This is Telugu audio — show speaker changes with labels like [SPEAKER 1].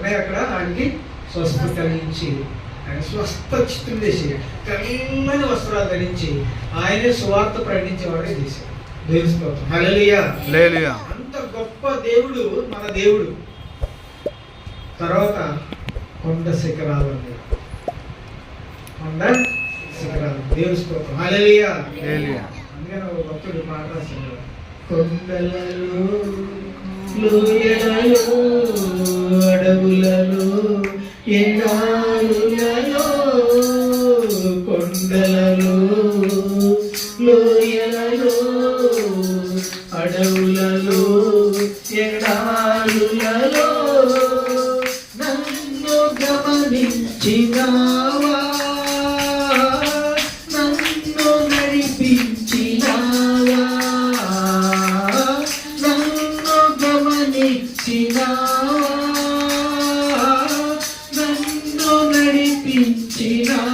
[SPEAKER 1] అన్నయ్య అక్కడ ఆయనకి స్వస్థత కలిగించి ఆయన స్వస్థ చిత్తం చేసి తెల్లని వస్త్రాలు ధరించి ఆయనే సువార్త ప్రకటించేవాడే చేశాడు. దేవుని స్తోత్రం. హల్లెలూయా. అంత గొప్ప దేవుడు మన దేవుడు. తర్వాత కొండ శిఖరాలు, కొండ శిఖరాలు. దేవుని స్తోత్రం. హల్లెలూయా. అందుకని ఒక భక్తుడు పాట రాశాడు, కొండలలో లోయలలో అడవులలో ఎడారులలో, కొండలలో లోయలలో అడవులలో ఎడారులలో నన్ను గమనించినావా, నన్ను నడిపించినావా, నన్ను గమనించినావా, నన్ను నడిపించినావా.